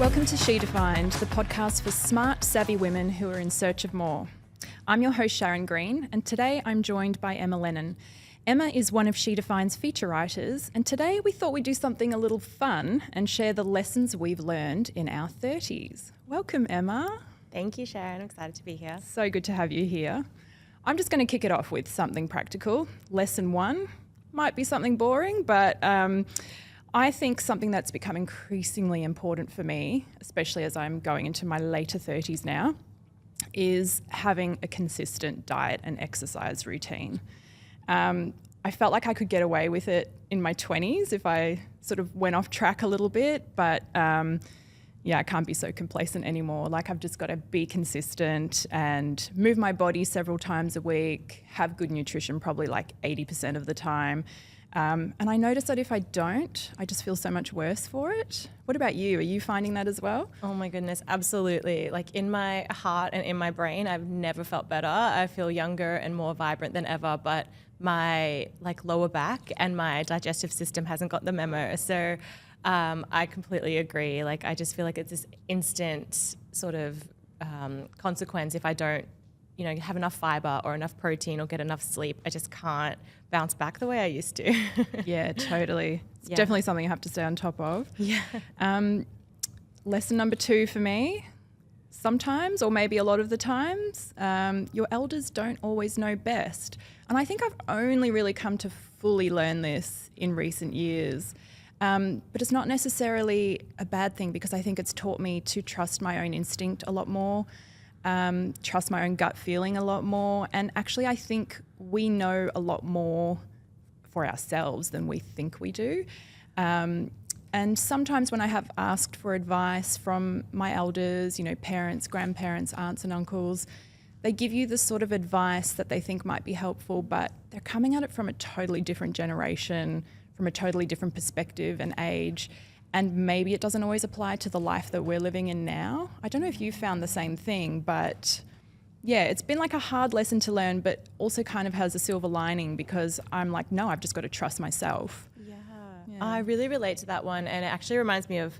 Welcome to She Defined, the podcast for smart, savvy women who are in search of more. I'm your host, Sharon Green, and today I'm joined by Emma Lennon. Emma is one of She Defined's feature writers, and today we thought we'd do something a little fun and share the lessons we've learned in our 30s. Welcome, Emma. Thank you, Sharon. I'm excited to be here. So good to have you here. I'm just going to kick it off with something practical. Lesson 1 might be something boring, but I think something that's become increasingly important for me, especially as I'm going into my later 30s now, is having a consistent diet and exercise routine. I felt like I could get away with it in my 20s if I sort of went off track a little bit, but I can't be so complacent anymore. Like, I've just got to be consistent and move my body several times a week, have good nutrition probably like 80% of the time. And I notice that if I don't, I just feel so much worse for it. What about you? Are you finding that as well? Oh my goodness, absolutely. Like, in my heart and in my brain, I've never felt better. I feel younger and more vibrant than ever, but my lower back and my digestive system hasn't got the memo. So I completely agree. Like, I just feel like it's this instant sort of consequence if I don't have enough fiber or enough protein or get enough sleep. I just can't bounce back the way I used to. Yeah, totally. It's definitely something you have to stay on top of. Yeah. Lesson number 2 for me, sometimes, or maybe a lot of the times, your elders don't always know best. And I think I've only really come to fully learn this in recent years. But it's not necessarily a bad thing, because I think it's taught me to trust my own instinct a lot more, trust my own gut feeling a lot more. And actually, I think we know a lot more for ourselves than we think we do. And sometimes when I have asked for advice from my elders, parents, grandparents, aunts and uncles, they give you the sort of advice that they think might be helpful, but they're coming at it from a totally different generation, from a totally different perspective and age. And maybe it doesn't always apply to the life that we're living in now. I don't know if you found the same thing, but yeah, it's been like a hard lesson to learn, but also kind of has a silver lining, because I'm like, no, I've just got to trust myself. Yeah. I really relate to that one. And it actually reminds me of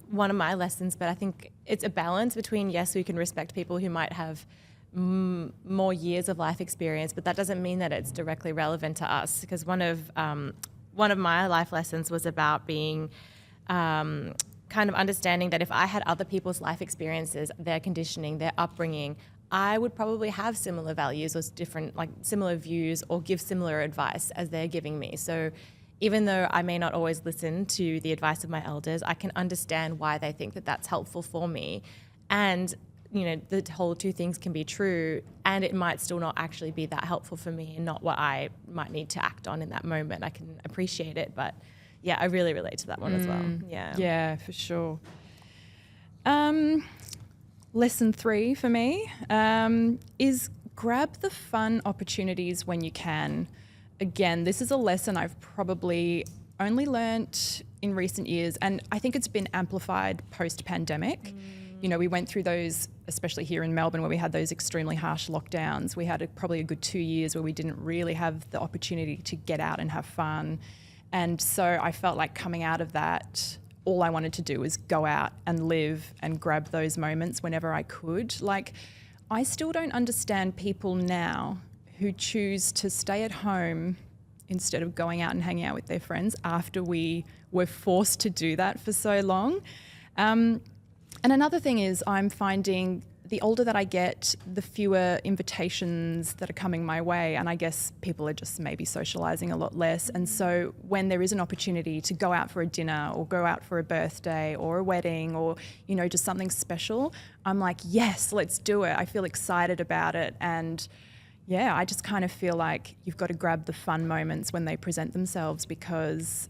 one of my lessons, but I think it's a balance between, yes, we can respect people who might have more years of life experience, but that doesn't mean that it's directly relevant to us. Because one of my life lessons was about being kind of understanding that if I had other people's life experiences, their conditioning, their upbringing, I would probably have similar values or similar views or give similar advice as they're giving me. So even though I may not always listen to the advice of my elders, I can understand why they think that that's helpful for me. And the whole two things can be true, and it might still not actually be that helpful for me and not what I might need to act on in that moment. I can appreciate it, but yeah, I really relate to that one as well. Yeah, for sure. Lesson 3 for me is grab the fun opportunities when you can. Again, this is a lesson I've probably only learnt in recent years, and I think it's been amplified post-pandemic. We went through those, especially here in Melbourne, where we had those extremely harsh lockdowns. We had probably a good 2 years where we didn't really have the opportunity to get out and have fun. And so I felt like coming out of that, all I wanted to do was go out and live and grab those moments whenever I could. Like, I still don't understand people now who choose to stay at home instead of going out and hanging out with their friends after we were forced to do that for so long. And another thing is, I'm finding the older that I get, the fewer invitations that are coming my way. And I guess people are just maybe socialising a lot less. And so when there is an opportunity to go out for a dinner or go out for a birthday or a wedding or, just something special, I'm like, yes, let's do it. I feel excited about it. And yeah, I just kind of feel like you've got to grab the fun moments when they present themselves, because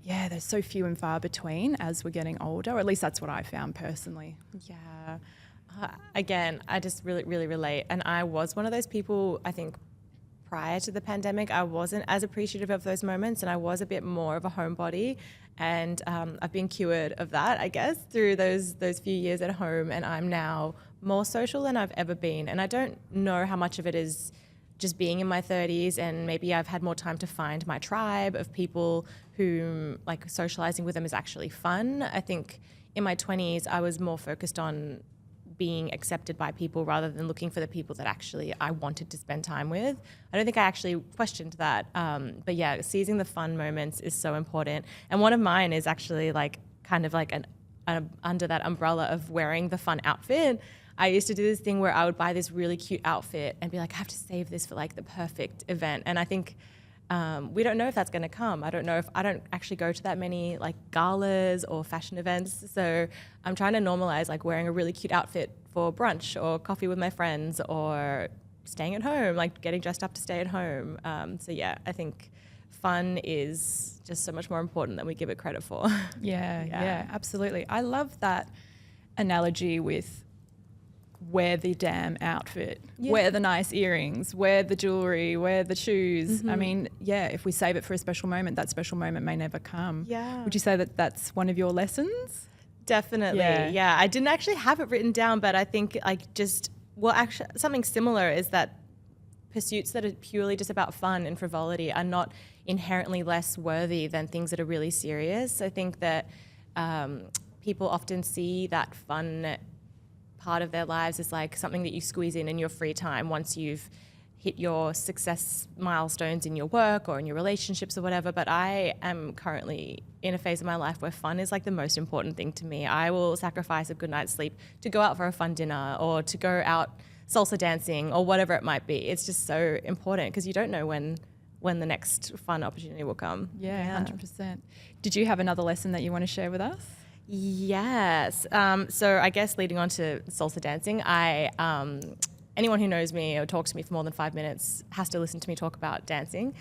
yeah, there's so few and far between as we're getting older, or at least that's what I found personally. Yeah. Again, I just really, really relate. And I was one of those people, I think, prior to the pandemic, I wasn't as appreciative of those moments, and I was a bit more of a homebody. And I've been cured of that, I guess, through those few years at home. And I'm now more social than I've ever been. And I don't know how much of it is just being in my 30s, and maybe I've had more time to find my tribe of people whom like socializing with them is actually fun. I think in my 20s, I was more focused on being accepted by people rather than looking for the people that actually I wanted to spend time with. I don't think I actually questioned that. But yeah, seizing the fun moments is so important. And one of mine is actually like kind of like under that umbrella of wearing the fun outfit. I used to do this thing where I would buy this really cute outfit and be like, I have to save this for like the perfect event. And I think we don't know if that's going to come. I don't actually go to that many like galas or fashion events. So I'm trying to normalize like wearing a really cute outfit for brunch or coffee with my friends, or staying at home, like getting dressed up to stay at home. So yeah, I think fun is just so much more important than we give it credit for. Yeah, absolutely. I love that analogy with wear the damn outfit, wear the nice earrings, wear the jewelry, wear the shoes. I mean, yeah, if we save it for a special moment, that special moment may never come. Yeah. Would you say that that's one of your lessons? Definitely. Yeah. I didn't actually have it written down, but I think actually something similar is that pursuits that are purely just about fun and frivolity are not inherently less worthy than things that are really serious. I think that people often see that fun part of their lives is like something that you squeeze in your free time once you've hit your success milestones in your work or in your relationships or whatever. But I am currently in a phase of my life where fun is like the most important thing to me. I will sacrifice a good night's sleep to go out for a fun dinner or to go out salsa dancing or whatever it might be. It's just so important because you don't know when the next fun opportunity will come. Yeah, 100%. Did you have another lesson that you want to share with us? Yes. So I guess leading on to salsa dancing, anyone who knows me or talks to me for more than 5 minutes has to listen to me talk about dancing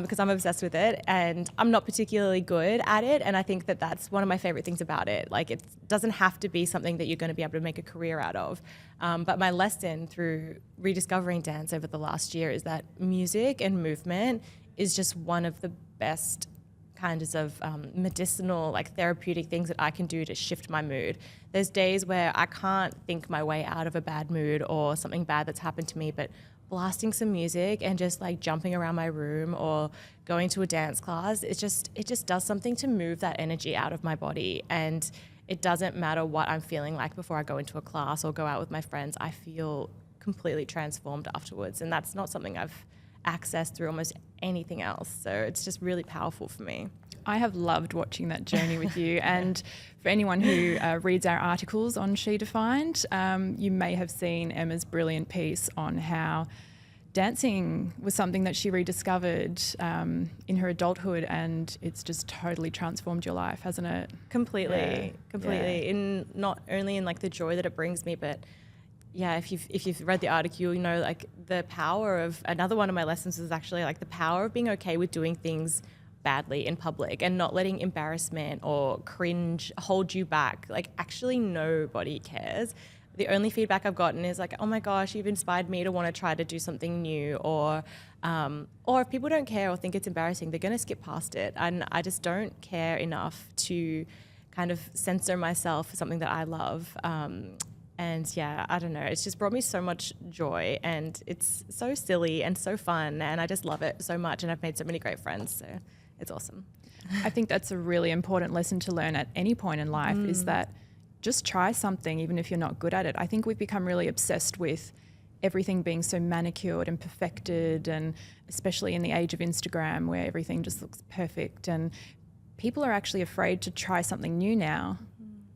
because I'm obsessed with it, and I'm not particularly good at it. And I think that that's one of my favorite things about it. Like, it doesn't have to be something that you're going to be able to make a career out of. But my lesson through rediscovering dance over the last year is that music and movement is just one of the best kinds of medicinal, like therapeutic things that I can do to shift my mood. There's days where I can't think my way out of a bad mood or something bad that's happened to me, but blasting some music and just like jumping around my room or going to a dance class, it just does something to move that energy out of my body. And it doesn't matter what I'm feeling like before I go into a class or go out with my friends. I feel completely transformed afterwards, and that's not something I've accessed through almost anything else. So it's just really powerful for me. I have loved watching that journey with you. And for anyone who reads our articles on She Defined, you may have seen Emma's brilliant piece on how dancing was something that she rediscovered in her adulthood, and it's just totally transformed your life, hasn't it? Completely. Yeah. In not only in like the joy that it brings me, but yeah, if you've read the article, you know, like the power of, another one of my lessons was actually like the power of being okay with doing things badly in public and not letting embarrassment or cringe hold you back. Like, actually nobody cares. The only feedback I've gotten is like, oh my gosh, you've inspired me to want to try to do something new, or if people don't care or think it's embarrassing, they're going to skip past it. And I just don't care enough to kind of censor myself for something that I love. And yeah, I don't know, it's just brought me so much joy, and it's so silly and so fun, and I just love it so much, and I've made so many great friends, so it's awesome. I think that's a really important lesson to learn at any point in life, is that just try something even if you're not good at it. I think we've become really obsessed with everything being so manicured and perfected, and especially in the age of Instagram where everything just looks perfect, and people are actually afraid to try something new now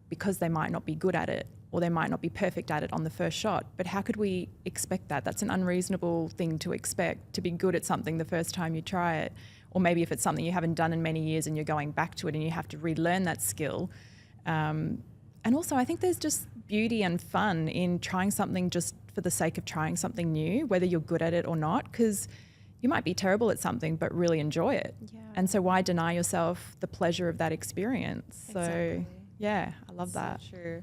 because they might not be good at it, or they might not be perfect at it on the first shot. But how could we expect that? That's an unreasonable thing to expect, to be good at something the first time you try it. Or maybe if it's something you haven't done in many years and you're going back to it and you have to relearn that skill. And also, I think there's just beauty and fun in trying something just for the sake of trying something new, whether you're good at it or not, because you might be terrible at something but really enjoy it. Yeah. And so why deny yourself the pleasure of that experience? Exactly. So yeah, I love that. So true.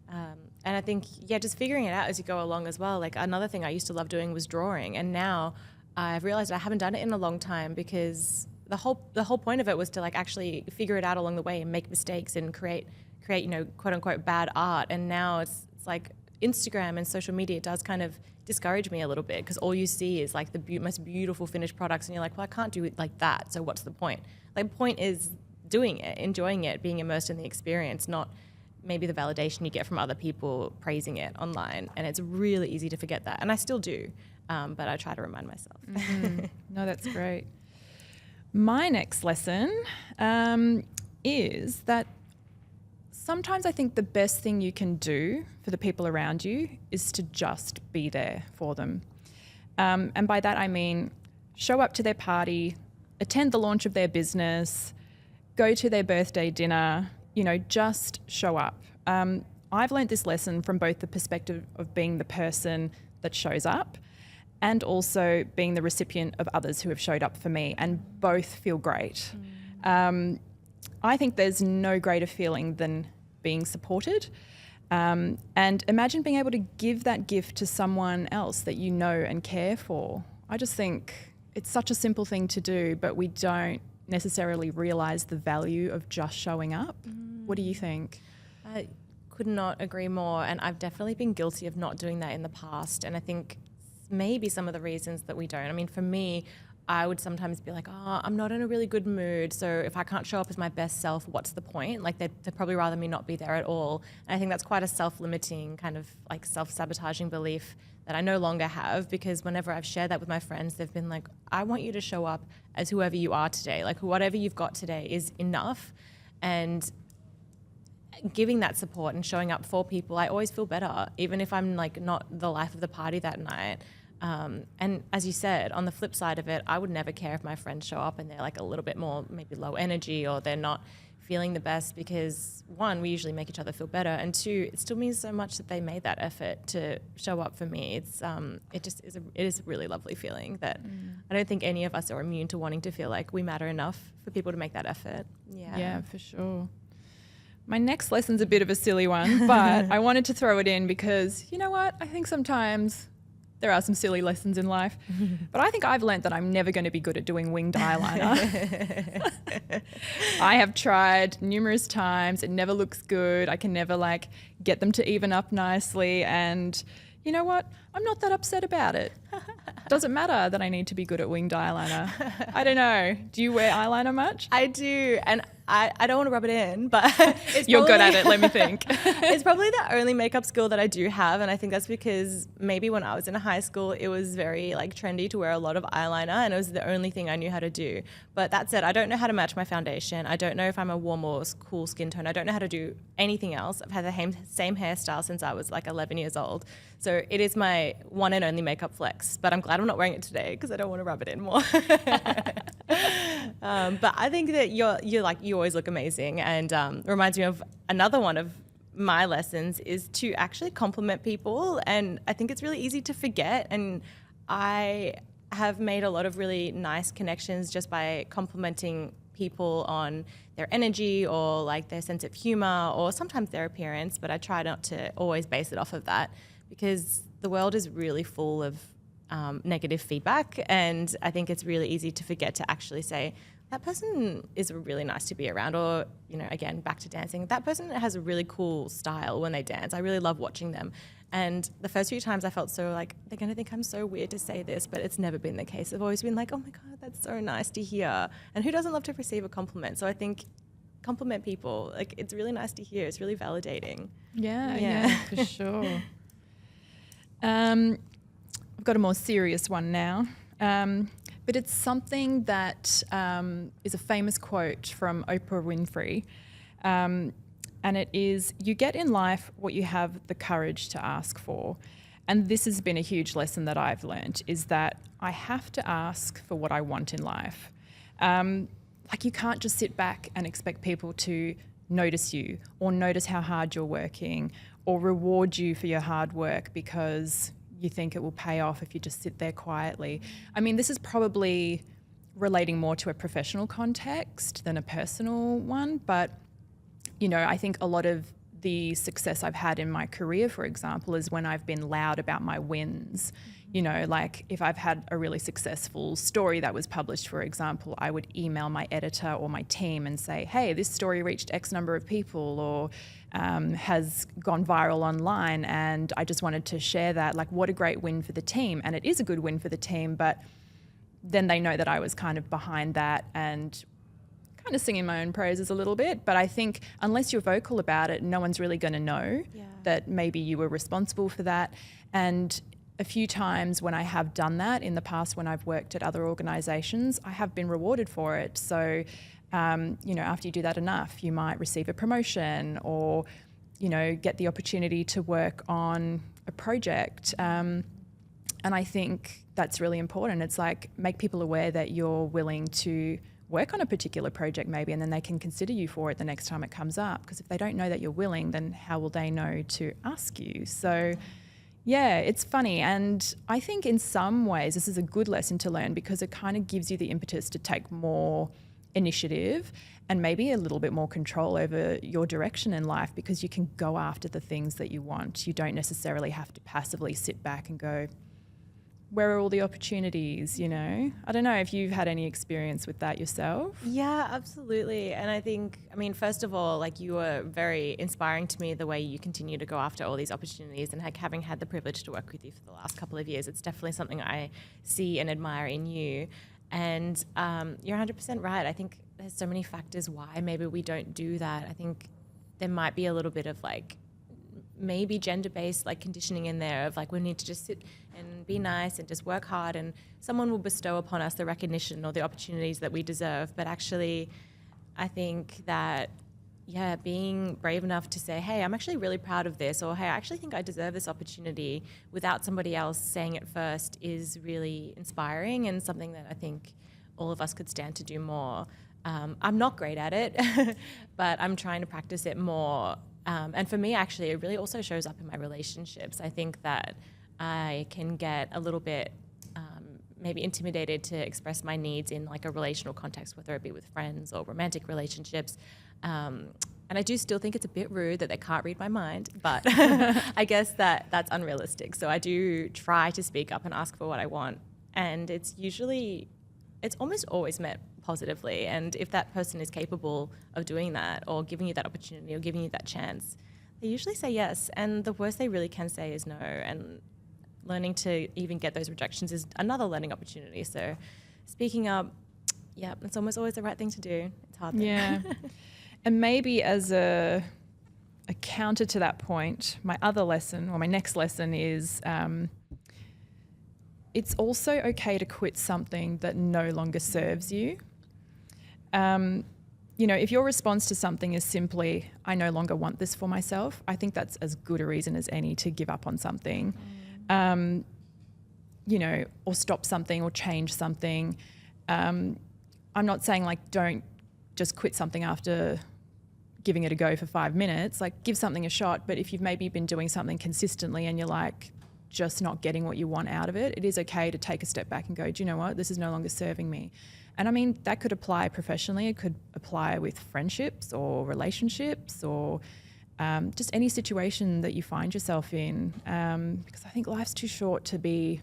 And I think, yeah, just figuring it out as you go along as well. Like, another thing I used to love doing was drawing, and now I've realized I haven't done it in a long time, because the whole point of it was to like actually figure it out along the way and make mistakes and create, you know, quote unquote bad art. And now it's like Instagram and social media, it does kind of discourage me a little bit, because all you see is like the most beautiful finished products, and you're like, well, I can't do it like that, so what's the point? Like, the point is doing it, enjoying it, being immersed in the experience, not maybe the validation you get from other people praising it online. And it's really easy to forget that, and I still do, but I try to remind myself. No, that's great. My next lesson is that sometimes I think the best thing you can do for the people around you is to just be there for them. And by that I mean show up to their party, attend the launch of their business, go to their birthday dinner, just show up. I've learned this lesson from both the perspective of being the person that shows up and also being the recipient of others who have showed up for me, and both feel great. I think there's no greater feeling than being supported. And imagine being able to give that gift to someone else that you know and care for. I just think it's such a simple thing to do, but we don't necessarily realise the value of just showing up. What do you think? I could not agree more, and I've definitely been guilty of not doing that in the past, and I think maybe some of the reasons that we don't. I mean, for me, I would sometimes be like, oh, I'm not in a really good mood, so if I can't show up as my best self, what's the point? Like, they'd probably rather me not be there at all. And I think that's quite a self-limiting, kind of like self-sabotaging belief that I no longer have, because whenever I've shared that with my friends, they've been like, I want you to show up as whoever you are today. Like, whatever you've got today is enough. And giving that support and showing up for people, I always feel better, even if I'm like not the life of the party that night. And as you said, on the flip side of it, I would never care if my friends show up and they're like a little bit more maybe low energy, or they're not feeling the best, because one, we usually make each other feel better, and two, it still means so much that they made that effort to show up for me. It is a really lovely feeling that I don't think any of us are immune to wanting to feel like we matter enough for people to make that effort. Yeah, for sure. My next lesson's a bit of a silly one, but I wanted to throw it in because, you know what, I think sometimes there are some silly lessons in life, but I think I've learnt that I'm never going to be good at doing winged eyeliner. I have tried numerous times. It never looks good. I can never get them to even up nicely. And you know what? I'm not that upset about it. Doesn't matter that I need to be good at winged eyeliner. I don't know. Do you wear eyeliner much? I do. And I don't want to rub it in, but you're good at it, let me think. It's probably the only makeup skill that I do have, and I think that's because maybe when I was in high school, it was very trendy to wear a lot of eyeliner, and it was the only thing I knew how to do. But that said, I don't know how to match my foundation. I don't know if I'm a warm or cool skin tone. I don't know how to do anything else. I've had the same hairstyle since I was 11 years old. So it is my one and only makeup flex, but I'm glad I'm not wearing it today because I don't want to rub it in more. But I think that you always look amazing, and reminds me of another one of my lessons is to actually compliment people. And I think it's really easy to forget, and I have made a lot of really nice connections just by complimenting people on their energy or their sense of humor, or sometimes their appearance, but I try not to always base it off of that, because the world is really full of negative feedback, and I think it's really easy to forget to actually say, that person is really nice to be around, or, again, back to dancing, that person has a really cool style when they dance. I really love watching them. And the first few times I felt so they're going to think I'm so weird to say this, but it's never been the case. I've always been like, oh my God, that's so nice to hear. And who doesn't love to receive a compliment? So I think compliment people. It's really nice to hear. It's really validating. Yeah, for sure. I've got a more serious one now. But it's something that is a famous quote from Oprah Winfrey. And it is, you get in life what you have the courage to ask for. And this has been a huge lesson that I've learned, is that I have to ask for what I want in life. You can't just sit back and expect people to notice you, or notice how hard you're working, or reward you for your hard work because you think it will pay off if you just sit there quietly. I mean, this is probably relating more to a professional context than a personal one, but I think a lot of the success I've had in my career, for example, is when I've been loud about my wins. You know, like if I've had a really successful story that was published, for example, I would email my editor or my team and say, hey, this story reached X number of people, or has gone viral online, and I just wanted to share that. Like, what a great win for the team. And it is a good win for the team, but then they know that I was kind of behind that and kind of singing my own praises a little bit. But I think unless you're vocal about it, no one's really going to know that maybe you were responsible for that. And a few times when I have done that in the past, when I've worked at other organisations, I have been rewarded for it. So, you know, after you do that enough, you might receive a promotion or, you know, get the opportunity to work on a project. And I think that's really important. It's like, make people aware that you're willing to work on a particular project maybe, and then they can consider you for it the next time it comes up. Because if they don't know that you're willing, then how will they know to ask you? So yeah, it's funny. And I think in some ways this is a good lesson to learn, because it kind of gives you the impetus to take more initiative and maybe a little bit more control over your direction in life, because you can go after the things that you want. You don't necessarily have to passively sit back and go, where are all the opportunities, you know? I don't know if you've had any experience with that yourself. Yeah, absolutely. And I think, I mean, first of all, like, you were very inspiring to me, the way you continue to go after all these opportunities, and like, having had the privilege to work with you for the last couple of years, it's definitely something I see and admire in you. And you're 100% right. I think there's so many factors why maybe we don't do that. I think there might be a little bit of like maybe gender-based like conditioning in there of like, we need to just sit and be nice and just work hard, and someone will bestow upon us the recognition or the opportunities that we deserve. But actually, I think that, yeah, being brave enough to say, hey, I'm actually really proud of this, or hey, I actually think I deserve this opportunity, without somebody else saying it first, is really inspiring, and something that I think all of us could stand to do more. I'm not great at it, but I'm trying to practice it more. And for me, actually, it really also shows up in my relationships. I think that I can get a little bit maybe intimidated to express my needs in like a relational context, whether it be with friends or romantic relationships. And I do still think it's a bit rude that they can't read my mind, but I guess that's unrealistic. So I do try to speak up and ask for what I want. And it's almost always met positively. And if that person is capable of doing that, or giving you that opportunity, or giving you that chance, they usually say yes. And the worst they really can say is no. And learning to even get those rejections is another learning opportunity. So speaking up, yeah, it's almost always the right thing to do. It's hard. Yeah. And maybe as a counter to that point, my other lesson, or my next lesson, is it's also okay to quit something that no longer serves you. You know, if your response to something is simply, I no longer want this for myself, I think that's as good a reason as any to give up on something. You know, or stop something or change something. I'm not saying like don't just quit something after giving it a go for 5 minutes, like give something a shot. But if you've maybe been doing something consistently and you're like just not getting what you want out of it, it is okay to take a step back and go, do you know what, this is no longer serving me. And I mean, that could apply professionally, it could apply with friendships or relationships, or just any situation that you find yourself in, because I think life's too short to be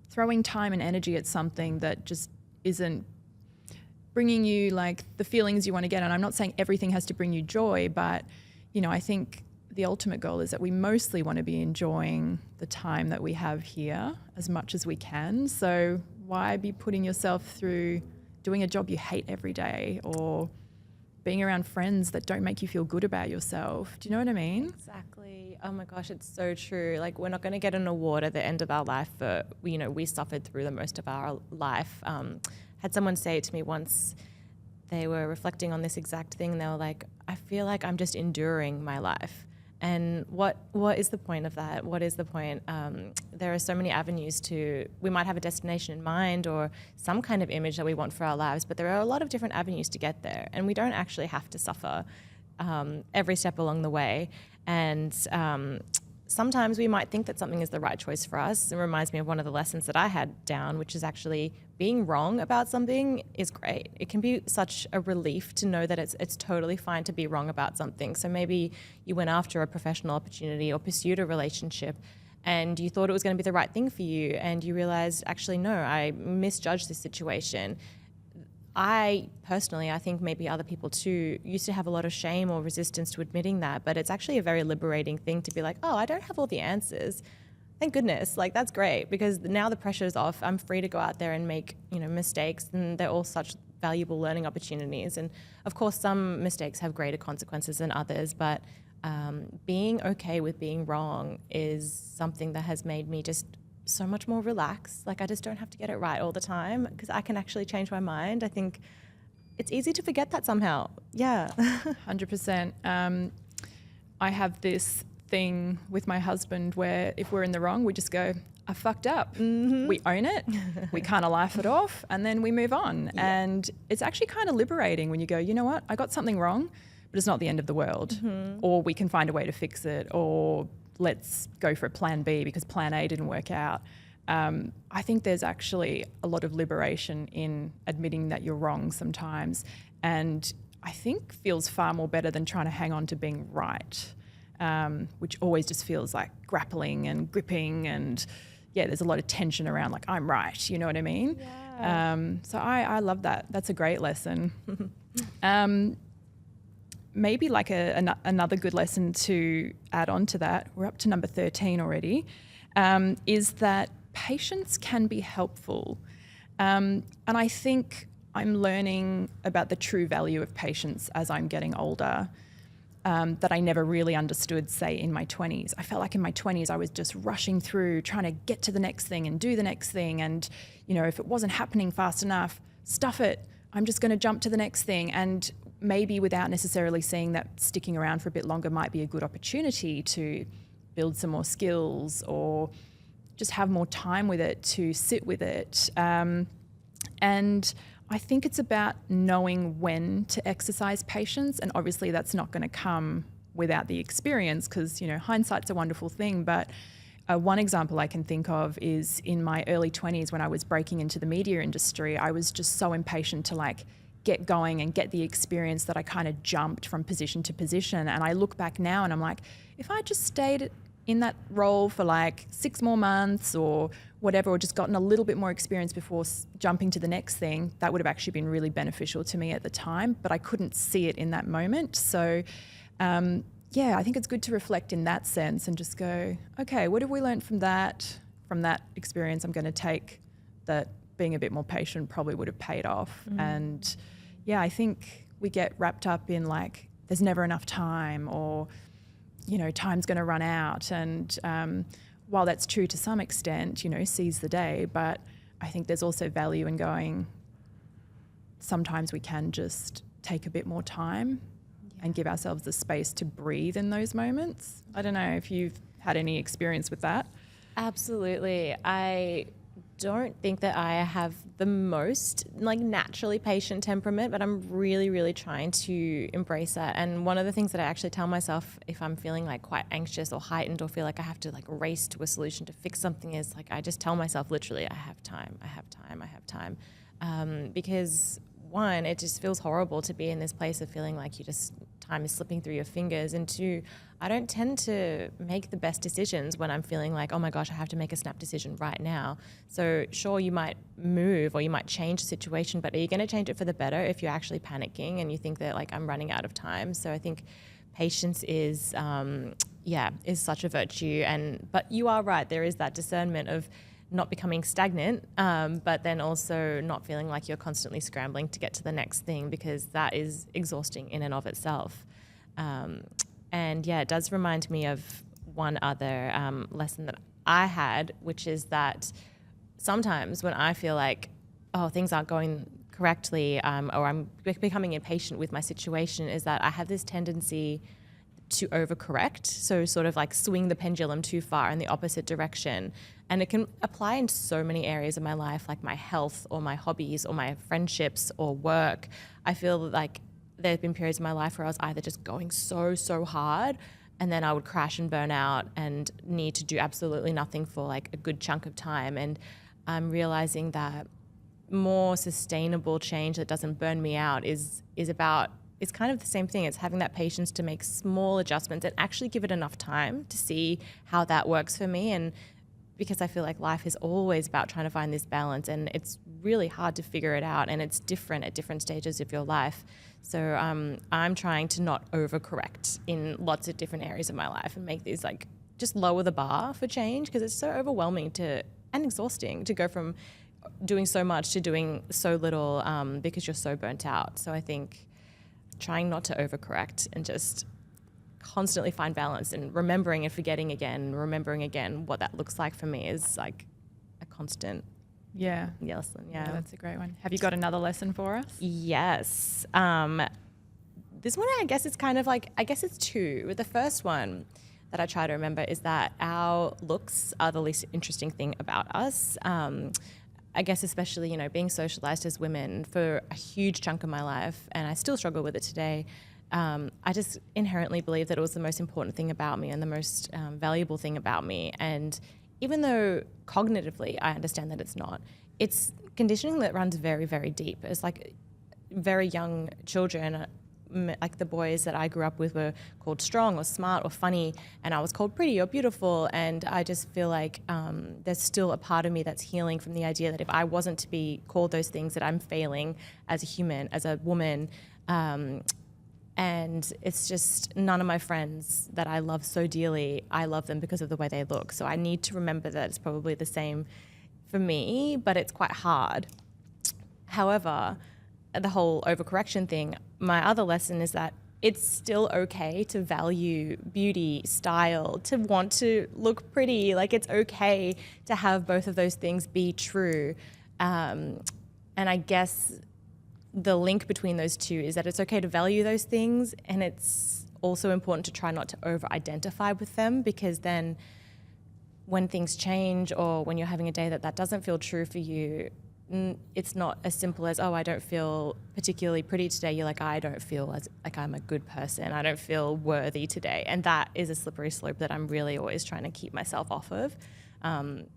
throwing time and energy at something that just isn't bringing you like the feelings you want to get. And I'm not saying everything has to bring you joy, but you know, I think the ultimate goal is that we mostly want to be enjoying the time that we have here as much as we can. So why be putting yourself through doing a job you hate every day, or being around friends that don't make you feel good about yourself? Do you know what I mean? Exactly. Oh my gosh, it's so true. Like, we're not going to get an award at the end of our life for, you know, we suffered through the most of our life. Had someone say it to me once, they were reflecting on this exact thing. They were like, I feel like I'm just enduring my life. And what is the point of that? What is the point? There are so many avenues we might have a destination in mind or some kind of image that we want for our lives, but there are a lot of different avenues to get there. And we don't actually have to suffer every step along the way. And sometimes we might think that something is the right choice for us. It reminds me of one of the lessons that I had down, which is actually being wrong about something is great. It can be such a relief to know that it's totally fine to be wrong about something. So maybe you went after a professional opportunity or pursued a relationship and you thought it was going to be the right thing for you, and you realized, actually, no, I misjudged this situation. I personally, I think maybe other people too, used to have a lot of shame or resistance to admitting that, but it's actually a very liberating thing to be like, oh, I don't have all the answers. Thank goodness. Like, that's great, because now the pressure's off. I'm free to go out there and make, mistakes, and they're all such valuable learning opportunities. And of course, some mistakes have greater consequences than others, but being okay with being wrong is something that has made me just so much more relaxed. Like, I just don't have to get it right all the time, because I can actually change my mind. I think it's easy to forget that somehow. Yeah. 100%. I have this thing with my husband where if we're in the wrong, we just go, I fucked up. Mm-hmm. We own it. We kind of laugh it off, and then we move on. Yeah. And it's actually kind of liberating when you go, you know what, I got something wrong, but it's not the end of the world. Mm-hmm. Or we can find a way to fix it, or let's go for a plan B because plan A didn't work out. I think there's actually a lot of liberation in admitting that you're wrong sometimes, and I think feels far more better than trying to hang on to being right, which always just feels like grappling and gripping, and there's a lot of tension around like, I'm right, you know what I mean? Yeah. So I love that. That's a great lesson. Maybe like another good lesson to add on to that, we're up to number 13 already, is that patience can be helpful. And I think I'm learning about the true value of patience as I'm getting older, that I never really understood, say, in my 20s. I felt like in my 20s I was just rushing through, trying to get to the next thing and do the next thing. And, if it wasn't happening fast enough, stuff it. I'm just going to jump to the next thing. And maybe without necessarily seeing that sticking around for a bit longer might be a good opportunity to build some more skills or just have more time with it, to sit with it. And I think it's about knowing when to exercise patience. And obviously that's not going to come without the experience, because, hindsight's a wonderful thing. But one example I can think of is in my early 20s when I was breaking into the media industry. I was just so impatient to get going and get the experience that I kind of jumped from position to position. And I look back now and I'm like, if I just stayed in that role for 6 more months or whatever, or just gotten a little bit more experience before jumping to the next thing, that would have actually been really beneficial to me at the time, but I couldn't see it in that moment. So I think it's good to reflect in that sense and just go, okay, what have we learned from that experience? I'm going to take that being a bit more patient probably would have paid off. Mm. And I think we get wrapped up in there's never enough time, or time's going to run out. And while that's true to some extent, seize the day, but I think there's also value in going, sometimes we can just take a bit more time and give ourselves the space to breathe in those moments. I don't know if you've had any experience with that. Absolutely. I don't think that I have the most naturally patient temperament, but I'm really, really trying to embrace that. And one of the things that I actually tell myself if I'm feeling quite anxious or heightened or feel like I have to race to a solution to fix something is I just tell myself literally, I have time. Because one, it just feels horrible to be in this place of feeling like time is slipping through your fingers. And two, I don't tend to make the best decisions when I'm feeling like, oh my gosh, I have to make a snap decision right now. So sure, you might move or you might change the situation, but are you going to change it for the better if you're actually panicking and you think that I'm running out of time? So I think patience is such a virtue. But you are right, there is that discernment of not becoming stagnant, but then also not feeling like you're constantly scrambling to get to the next thing, because that is exhausting in and of itself. And it does remind me of one other lesson that I had, which is that sometimes when I feel like, things aren't going correctly, or I'm becoming impatient with my situation, is that I have this tendency to overcorrect. So sort of swing the pendulum too far in the opposite direction. And it can apply in so many areas of my life, like my health or my hobbies or my friendships or work. I feel like there have been periods in my life where I was either just going so hard and then I would crash and burn out and need to do absolutely nothing for like a good chunk of time. And I'm realizing that more sustainable change that doesn't burn me out is about, it's kind of the same thing. It's having that patience to make small adjustments and actually give it enough time to see how that works for me. And because I feel like life is always about trying to find this balance, and it's really hard to figure it out, and it's different at different stages of your life. So I'm trying to not overcorrect in lots of different areas of my life and make these like just lower the bar for change, because it's so overwhelming and exhausting to go from doing so much to doing so little because you're so burnt out. So I think trying not to overcorrect and just constantly find balance and remembering and forgetting again, remembering again what that looks like for me is like a constant lesson. Yeah, that's a great one. Have you got another lesson for us? Yes. This one, I guess it's kind of like, I guess it's two. The first one that I try to remember is that our looks are the least interesting thing about us. I guess especially, being socialized as women for a huge chunk of my life, and I still struggle with it today. I just inherently believe that it was the most important thing about me and the most valuable thing about me. And even though cognitively I understand that it's not, it's conditioning that runs very, very deep. It's like very young children, like the boys that I grew up with were called strong or smart or funny, and I was called pretty or beautiful. And I just feel like there's still a part of me that's healing from the idea that if I wasn't to be called those things, that I'm failing as a human, as a woman. And it's just none of my friends that I love so dearly, I love them because of the way they look. So I need to remember that it's probably the same for me, but it's quite hard. However, the whole overcorrection thing, my other lesson is that it's still okay to value beauty, style, to want to look pretty. Like, it's okay to have both of those things be true. And I guess the link between those two is that it's okay to value those things, and it's also important to try not to over-identify with them, because then when things change or when you're having a day that doesn't feel true for you, it's not as simple as, oh, I don't feel particularly pretty today. You're like, I don't feel as like I'm a good person. I don't feel worthy today. And that is a slippery slope that I'm really always trying to keep myself off of.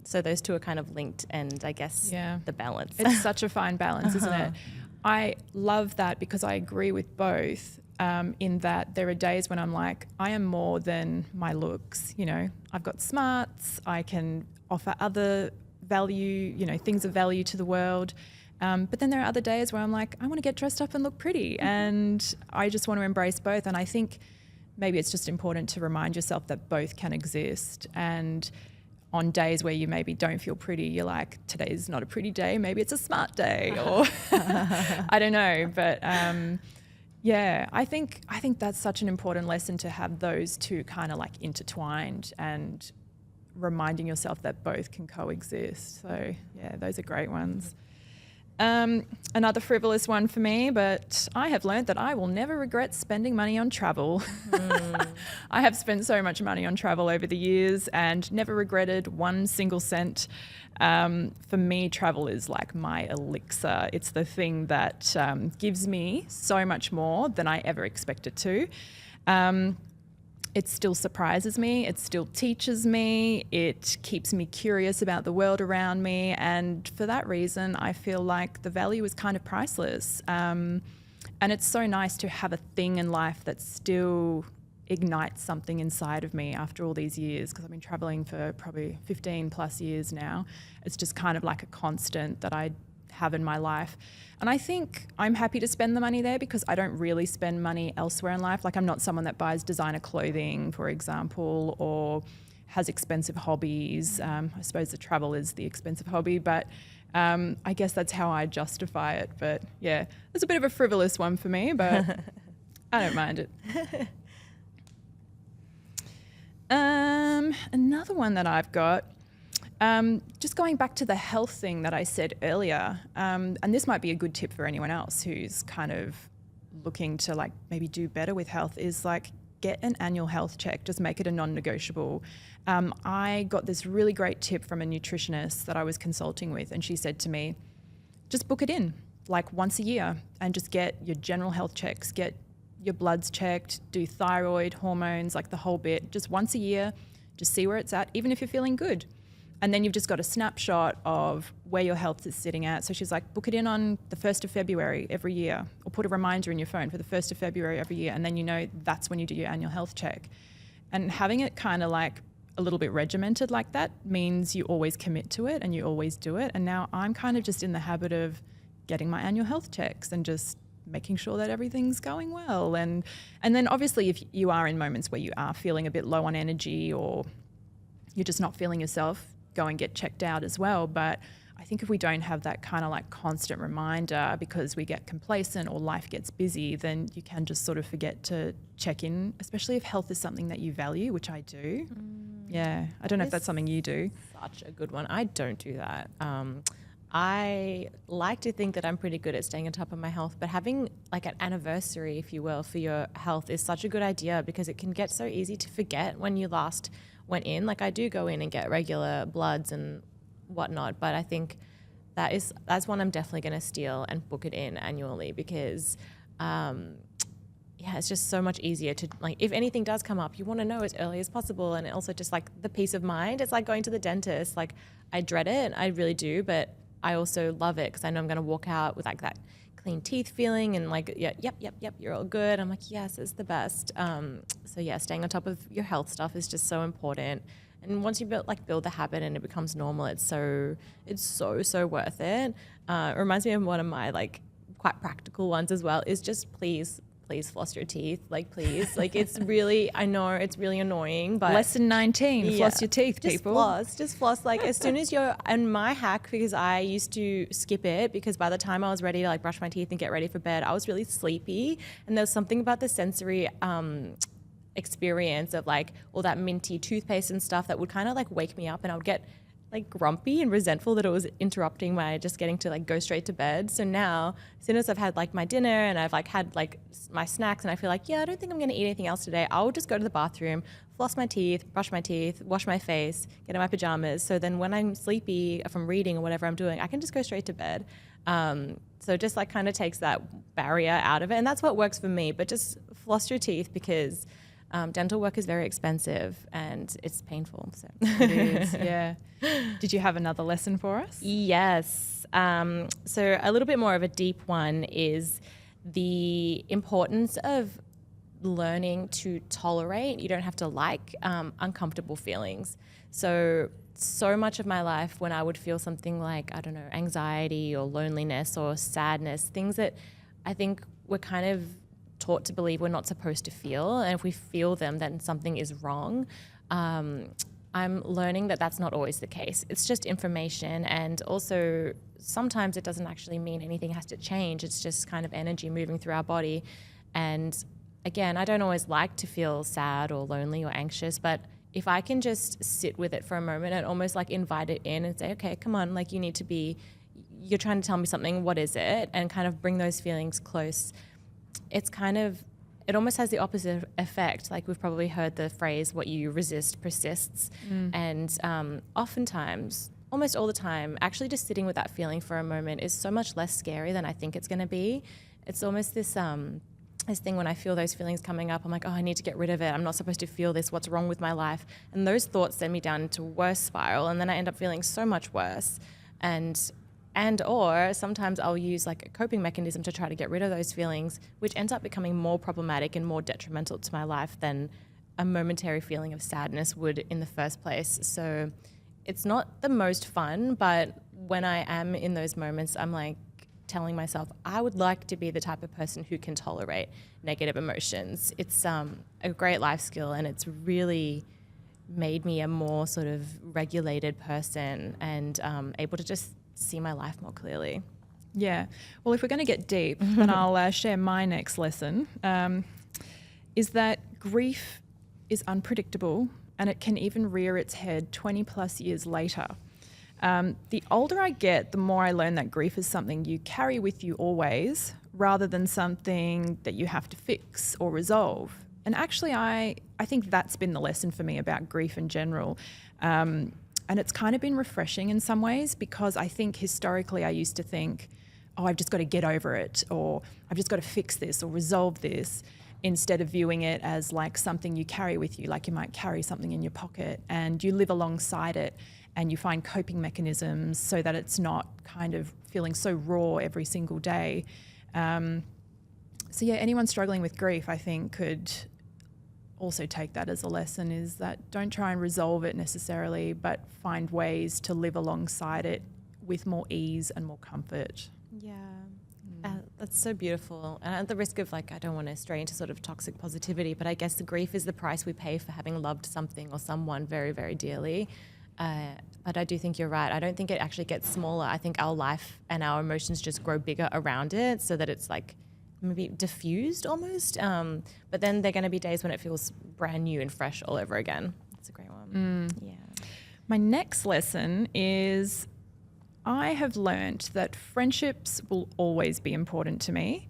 So those two are kind of linked, and I guess the balance. It's such a fine balance, isn't it? I love that, because I agree with both in that there are days when I'm like, I am more than my looks. I've got smarts, I can offer other value, things of value to the world. But then there are other days where I'm like, I want to get dressed up and look pretty. And I just want to embrace both. And I think maybe it's just important to remind yourself that both can exist. And on days where you maybe don't feel pretty, you're like, today's not a pretty day, maybe it's a smart day, or I don't know. But I think that's such an important lesson, to have those two kind of like intertwined and reminding yourself that both can coexist. So yeah, those are great ones. Another frivolous one for me, but I have learned that I will never regret spending money on travel. I have spent so much money on travel over the years and never regretted one single cent. For me, travel is like my elixir. It's the thing that gives me so much more than I ever expected to. It still surprises me. It still teaches me. It keeps me curious about the world around me. And for that reason, I feel like the value is kind of priceless. And it's so nice to have a thing in life that still ignites something inside of me after all these years, because I've been traveling for probably 15 plus years now. It's just kind of like a constant that I have in my life. And I think I'm happy to spend the money there, because I don't really spend money elsewhere in life. Like, I'm not someone that buys designer clothing, for example, or has expensive hobbies. I suppose the travel is the expensive hobby, but I guess that's how I justify it. But yeah, it's a bit of a frivolous one for me, but I don't mind it. Another one that I've got, just going back to the health thing that I said earlier, and this might be a good tip for anyone else who's kind of looking to like maybe do better with health, is like get an annual health check. Just make it a non-negotiable. I got this really great tip from a nutritionist that I was consulting with, and she said to me, just book it in like once a year and just get your general health checks, get your bloods checked, do thyroid, hormones, like the whole bit, just once a year, just see where it's at, even if you're feeling good. And then you've just got a snapshot of where your health is sitting at. So she's like, book it in on the 1st of February every year, or put a reminder in your phone for the 1st of February every year. And then you know that's when you do your annual health check. And having it kind of like a little bit regimented like that means you always commit to it and you always do it. And now I'm kind of just in the habit of getting my annual health checks and just making sure that everything's going well. And then obviously if you are in moments where you are feeling a bit low on energy or you're just not feeling yourself, go and get checked out as well. But I think if we don't have that kind of like constant reminder because we get complacent or life gets busy, then you can just sort of forget to check in, especially if health is something that you value, which I do. Yeah. I don't know if that's something you do. Such a good one. I don't do that. I like to think that I'm pretty good at staying on top of my health, but having like an anniversary, if you will, for your health is such a good idea because it can get so easy to forget when you last went in. Like I do go in and get regular bloods and whatnot, but I think that's one I'm definitely going to steal and book it in annually because it's just so much easier to, like, if anything does come up, you want to know as early as possible. And also just like the peace of mind. It's like going to the dentist. Like I dread it, I really do, but I also love it because I know I'm going to walk out with like that clean teeth feeling and like, yep, you're all good. I'm like, yes, it's the best. So yeah, staying on top of your health stuff is just so important. And once you build the habit and it becomes normal, it's so worth it. It reminds me of one of my like quite practical ones as well, is just please floss your teeth. Like, please. Like, it's really, I know it's really annoying, but Lesson 19, floss your teeth, people. Just floss. Like, as soon as you're, and my hack, because I used to skip it because by the time I was ready to like brush my teeth and get ready for bed, I was really sleepy. And there was something about the sensory experience of like all that minty toothpaste and stuff that would kind of like wake me up, and I would get like grumpy and resentful that it was interrupting my just getting to like go straight to bed. So now, as soon as I've had like my dinner and I've like had like my snacks and I feel like, I don't think I'm going to eat anything else today, I'll just go to the bathroom, floss my teeth, brush my teeth, wash my face, get in my pajamas. So then when I'm sleepy from reading or whatever I'm doing, I can just go straight to bed. So just like kind of takes that barrier out of it. And that's what works for me. But just floss your teeth because dental work is very expensive and it's painful. So it is, yeah. Did you have another lesson for us? Yes. So a little bit more of a deep one is the importance of learning to tolerate. You don't have to like uncomfortable feelings. So much of my life when I would feel something like, I don't know, anxiety or loneliness or sadness, things that I think we're kind of taught to believe we're not supposed to feel, and if we feel them then something is wrong. I'm learning that that's not always the case. It's just information, and also sometimes it doesn't actually mean anything has to change. It's just kind of energy moving through our body. And again, I don't always like to feel sad or lonely or anxious, but if I can just sit with it for a moment and almost like invite it in and say, okay, come on, like you're trying to tell me something, what is it? And kind of bring those feelings close. It almost has the opposite effect. Like we've probably heard the phrase, what you resist persists. And oftentimes, almost all the time, actually just sitting with that feeling for a moment is so much less scary than I think it's going to be. It's almost this thing when I feel those feelings coming up, I'm like, I need to get rid of it. I'm not supposed to feel this. What's wrong with my life? And those thoughts send me down into a worse spiral. And then I end up feeling so much worse. Or sometimes I'll use like a coping mechanism to try to get rid of those feelings, which ends up becoming more problematic and more detrimental to my life than a momentary feeling of sadness would in the first place. So it's not the most fun, but when I am in those moments, I'm like telling myself, I would like to be the type of person who can tolerate negative emotions. It's a great life skill, and it's really made me a more sort of regulated person and able to just see my life more clearly. Yeah. Well, if we're going to get deep, then I'll share my next lesson, is that grief is unpredictable and it can even rear its head 20 plus years later. The older I get, the more I learn that grief is something you carry with you always, rather than something that you have to fix or resolve. And actually, I think that's been the lesson for me about grief in general. And it's kind of been refreshing in some ways, because I think historically I used to think, I've just got to get over it, or I've just got to fix this or resolve this. instead of viewing it as like something you carry with you, like you might carry something in your pocket and you live alongside it and you find coping mechanisms so that it's not kind of feeling so raw every single day. So yeah, anyone struggling with grief, I think, could also take that as a lesson, is that don't try and resolve it necessarily, but find ways to live alongside it with more ease and more comfort. Yeah. That's so beautiful. And at the risk of I don't want to stray into sort of toxic positivity, but I guess the grief is the price we pay for having loved something or someone very, very dearly. But I do think you're right. I don't think it actually gets smaller. I think our life and our emotions just grow bigger around it so that it's maybe diffused almost. But then there are going to be days when it feels brand new and fresh all over again. That's a great one. Yeah. My next lesson is I have learnt that friendships will always be important to me.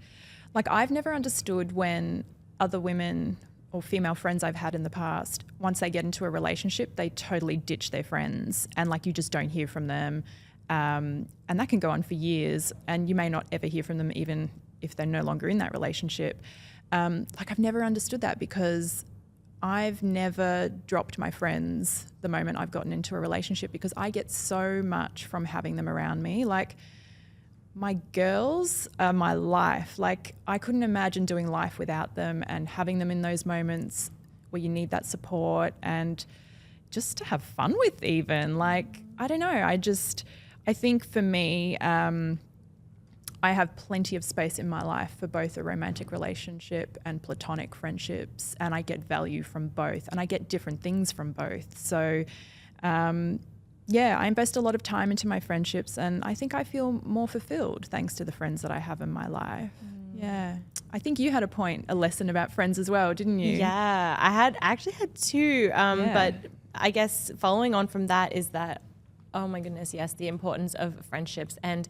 I've never understood when other women or female friends I've had in the past, once they get into a relationship, they totally ditch their friends and you just don't hear from them. And that can go on for years and you may not ever hear from them even if they're no longer in that relationship. I've never understood that because I've never dropped my friends the moment I've gotten into a relationship because I get so much from having them around me. My girls are my life. I couldn't imagine doing life without them and having them in those moments where you need that support and just to have fun with even. I don't know. I think for me, I have plenty of space in my life for both a romantic relationship and platonic friendships, and I get value from both, and I get different things from both. So, I invest a lot of time into my friendships, and I think I feel more fulfilled thanks to the friends that I have in my life. Yeah. I think you had a lesson about friends as well, didn't you? Yeah, I actually had two, but I guess following on from that is that, oh my goodness, yes, the importance of friendships. And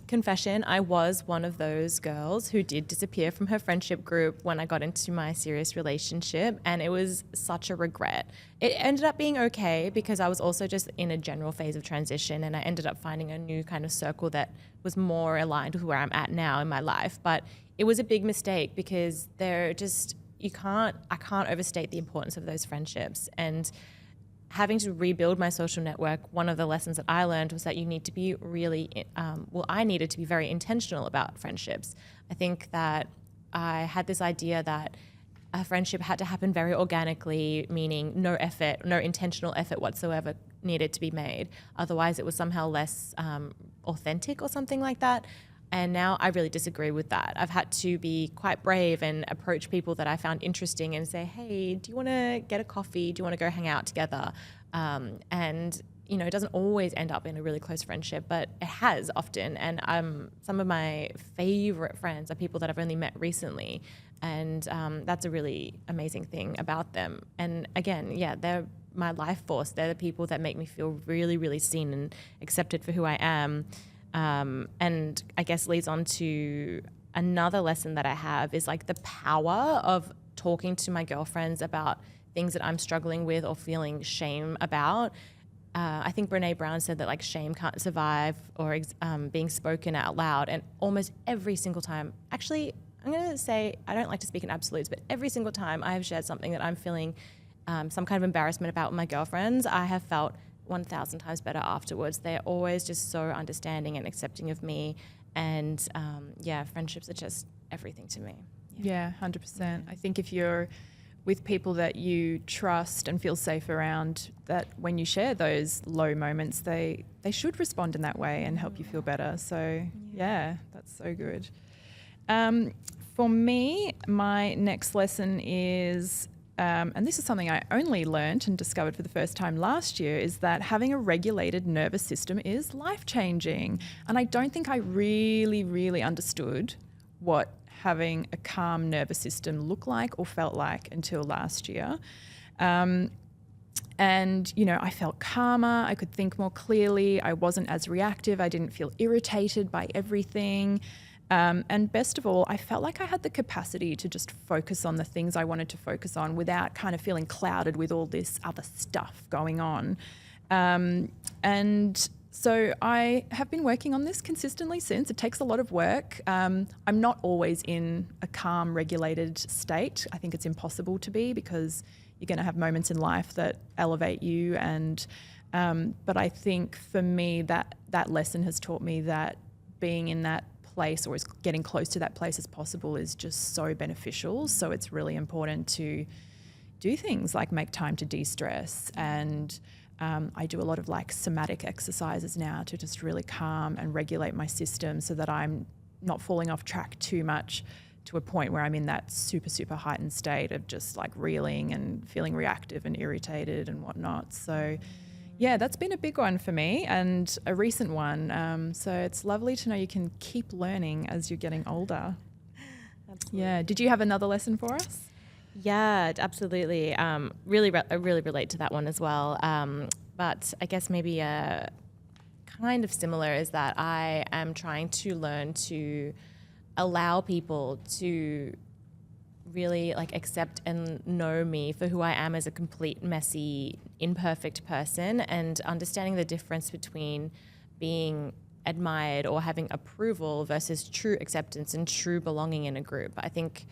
confession, I was one of those girls who did disappear from her friendship group when I got into my serious relationship, and it was such a regret. It ended up being okay because I was also just in a general phase of transition, and I ended up finding a new kind of circle that was more aligned with where I'm at now in my life. But it was a big mistake because I can't overstate the importance of those friendships. And having to rebuild my social network, one of the lessons that I learned was that you need to be I needed to be very intentional about friendships. I think that I had this idea that a friendship had to happen very organically, meaning no intentional effort whatsoever needed to be made. Otherwise, it was somehow less authentic or something like that. And now I really disagree with that. I've had to be quite brave and approach people that I found interesting and say, hey, do you want to get a coffee? Do you want to go hang out together? And it doesn't always end up in a really close friendship, but it has often. And some of my favorite friends are people that I've only met recently. And that's a really amazing thing about them. And again, they're my life force. They're the people that make me feel really, really seen and accepted for who I am. And I guess leads on to another lesson that I have is the power of talking to my girlfriends about things that I'm struggling with or feeling shame about. I think Brene Brown said that shame can't survive or being spoken out loud. And almost every single time, actually, I'm going to say, I don't like to speak in absolutes, but every single time I have shared something that I'm feeling some kind of embarrassment about with my girlfriends, I have felt 1,000 times better afterwards. They're always just so understanding and accepting of me. And friendships are just everything to me. Yeah, 100%. I think if you're with people that you trust and feel safe around, that when you share those low moments, they should respond in that way and help you feel better. So that's so good. For me, my next lesson is, and this is something I only learnt and discovered for the first time last year, is that having a regulated nervous system is life-changing. And I don't think I really, really understood what having a calm nervous system looked like or felt like until last year. And, I felt calmer. I could think more clearly. I wasn't as reactive. I didn't feel irritated by everything. And best of all, I felt like I had the capacity to just focus on the things I wanted to focus on without kind of feeling clouded with all this other stuff going on. And So I have been working on this consistently since. It takes a lot of work. I'm not always in a calm, regulated state. I think it's impossible to be because you're going to have moments in life that elevate you. And but I think for me that lesson has taught me that being in that place or as getting close to that place as possible is just so beneficial. So it's really important to do things like make time to de-stress, and I do a lot of like somatic exercises now to just really calm and regulate my system so that I'm not falling off track too much to a point where I'm in that super, super heightened state of just like reeling and feeling reactive and irritated and whatnot. So yeah, that's been a big one for me and a recent one. So it's lovely to know you can keep learning as you're getting older. Absolutely. Yeah. Did you have another lesson for us? Yeah, absolutely. I really relate to that one as well. But I guess maybe kind of similar is that I am trying to learn to allow people to really like accept and know me for who I am as a complete, messy, imperfect person, and understanding the difference between being admired or having approval versus true acceptance and true belonging in a group. I think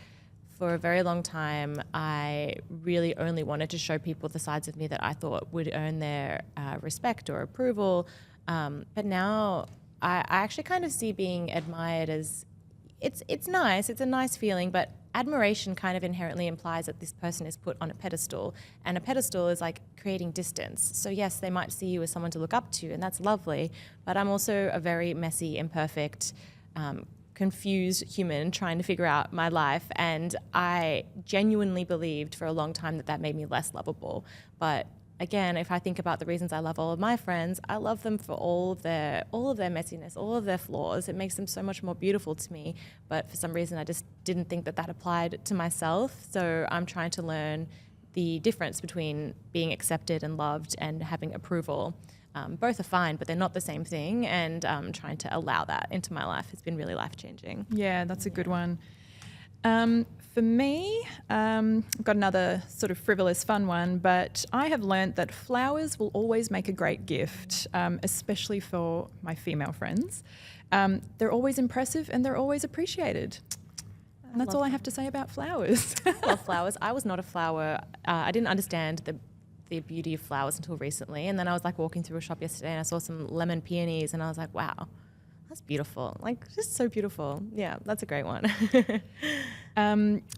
for a very long time, I really only wanted to show people the sides of me that I thought would earn their respect or approval. But now I actually kind of see being admired as it's nice. It's a nice feeling, but admiration kind of inherently implies that this person is put on a pedestal, and a pedestal is like creating distance. So yes, they might see you as someone to look up to, and that's lovely, but I'm also a very messy, imperfect, confused human trying to figure out my life, and I genuinely believed for a long time that made me less lovable. But again, if I think about the reasons I love all of my friends, I love them for all of their messiness, all of their flaws. It makes them so much more beautiful to me. But for some reason, I just didn't think that applied to myself. So I'm trying to learn the difference between being accepted and loved and having approval. Both are fine, but they're not the same thing. And trying to allow that into my life has been really life-changing. Yeah, that's a good one. For me, I've got another sort of frivolous, fun one, but I have learnt that flowers will always make a great gift, especially for my female friends. They're always impressive and they're always appreciated. And that's all I have to say about flowers. I love flowers. I was not a flower. I didn't understand the beauty of flowers until recently. And then I was like walking through a shop yesterday and I saw some lemon peonies and I was like, wow, that's beautiful. Like, just so beautiful. Yeah, that's a great one.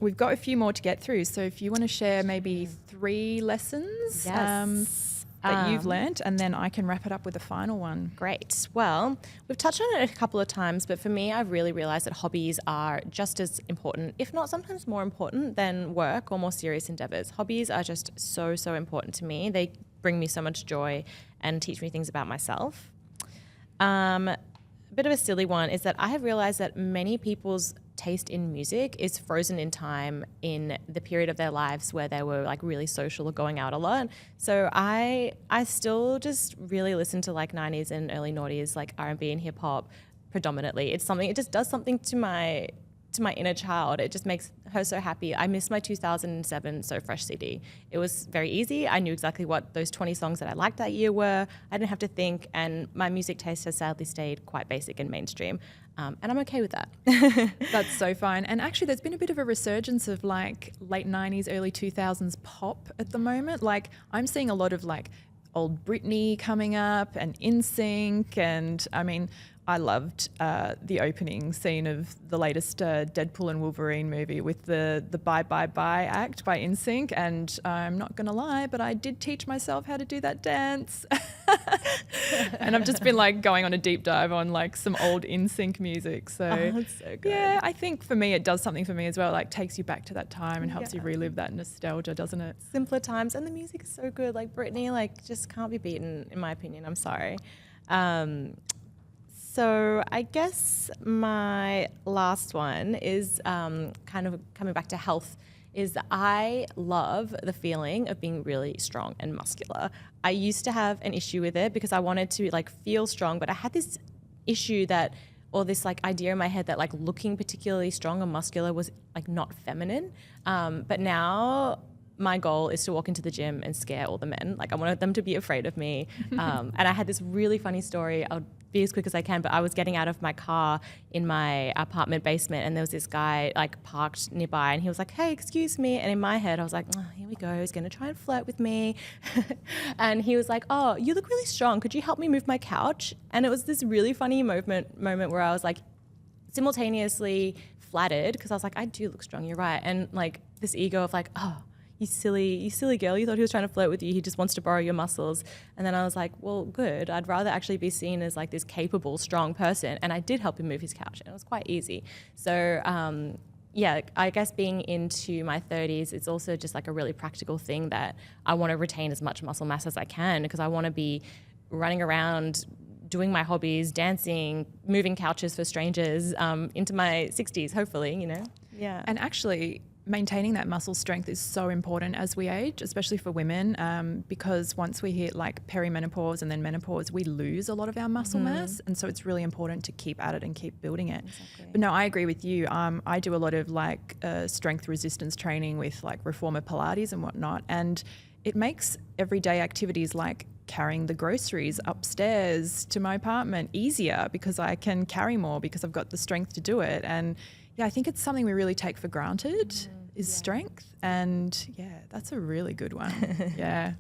We've got a few more to get through. So if you want to share maybe 3 lessons that you've learnt, and then I can wrap it up with a final one. Great. Well, we've touched on it a couple of times, but for me, I've really realised that hobbies are just as important, if not sometimes more important than work or more serious endeavours. Hobbies are just so, so important to me. They bring me so much joy and teach me things about myself. A bit of a silly one is that I have realised that many people's taste in music is frozen in time in the period of their lives where they were like really social or going out a lot. So I still just really listen to like 90s and early noughties, like R&B and hip hop predominantly. It just does something to my inner child. It just makes her so happy. I miss my 2007 So Fresh CD. It was very easy. I knew exactly what those 20 songs that I liked that year were. I didn't have to think, and my music taste has sadly stayed quite basic and mainstream. And I'm okay with that. That's so fine. And actually there's been a bit of a resurgence of like late 90s, early 2000s pop at the moment. Like I'm seeing a lot of like old Britney coming up and NSYNC, and I mean, I loved the opening scene of the latest Deadpool and Wolverine movie with the Bye Bye Bye act by NSYNC, and I'm not going to lie, but I did teach myself how to do that dance. And I've just been like going on a deep dive on like some old NSYNC music. So, that's so good. Yeah, I think for me it does something for me as well, like takes you back to that time and helps you relive that nostalgia, doesn't it? Simpler times, and the music is so good. Like Britney, like just can't be beaten in my opinion. I'm sorry. So I guess my last one is kind of coming back to health, is I love the feeling of being really strong and muscular. I used to have an issue with it because I wanted to like feel strong, but I had this issue that, or this like idea in my head that like looking particularly strong and muscular was like not feminine. But now my goal is to walk into the gym and scare all the men. Like I wanted them to be afraid of me. And I had this really funny story. I'll be as quick as I can, but I was getting out of my car in my apartment basement and there was this guy like parked nearby and he was like, hey, excuse me. And in my head, I was like, oh, here we go. He's going to try and flirt with me. And he was like, oh, you look really strong. Could you help me move my couch? And it was this really funny moment where I was like simultaneously flattered because I was like, I do look strong. You're right. And like this ego of like, oh, you silly girl, you thought he was trying to flirt with you, he just wants to borrow your muscles. And then I was like, well, good, I'd rather actually be seen as like this capable, strong person. And I did help him move his couch and it was quite easy. So yeah, I guess being into my 30s, it's also just like a really practical thing that I want to retain as much muscle mass as I can because I want to be running around doing my hobbies, dancing, moving couches for strangers into my 60s, hopefully, you know. Yeah. And actually maintaining that muscle strength is so important as we age, especially for women, because once we hit like perimenopause and then menopause, we lose a lot of our muscle mass. And so it's really important to keep at it and keep building it. Exactly. But no, I agree with you. I do a lot of like strength resistance training with like reformer Pilates and whatnot. And it makes everyday activities like carrying the groceries upstairs to my apartment easier because I can carry more because I've got the strength to do it. And yeah, I think it's something we really take for granted is strength. And yeah, that's a really good one. Yeah.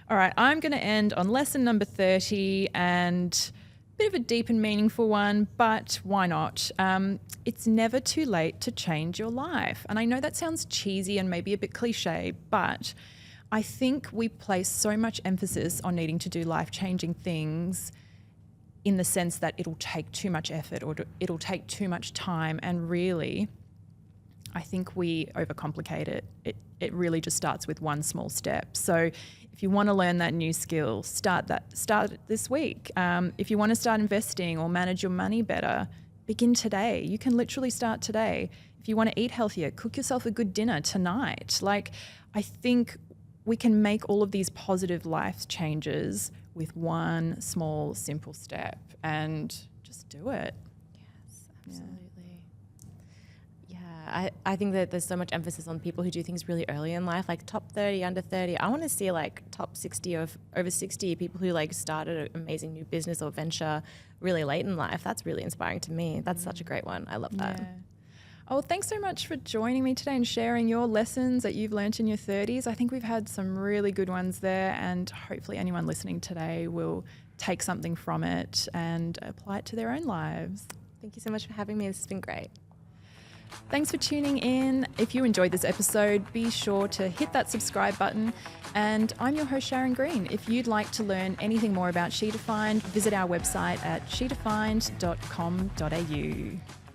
All right. I'm going to end on lesson number 30 and a bit of a deep and meaningful one, but why not? It's never too late to change your life. And I know that sounds cheesy and maybe a bit cliche, but I think we place so much emphasis on needing to do life-changing things in the sense that it'll take too much effort or it'll take too much time. And really, I think we overcomplicate it. It really just starts with one small step. So if you want to learn that new skill, start this week. If you want to start investing or manage your money better, begin today. You can literally start today. If you want to eat healthier, cook yourself a good dinner tonight. Like, I think we can make all of these positive life changes with one small, simple step and just do it. Yes, absolutely. Yeah, I think that there's so much emphasis on people who do things really early in life, like top 30, under 30. I want to see like top 60 of over 60 people who like started an amazing new business or venture really late in life. That's really inspiring to me. That's such a great one. I love that. Yeah. Oh, thanks so much for joining me today and sharing your lessons that you've learnt in your 30s. I think we've had some really good ones there, and hopefully anyone listening today will take something from it and apply it to their own lives. Thank you so much for having me. This has been great. Thanks for tuning in. If you enjoyed this episode, be sure to hit that subscribe button. And I'm your host, Sharon Green. If you'd like to learn anything more about She Defined, visit our website at shedefined.com.au.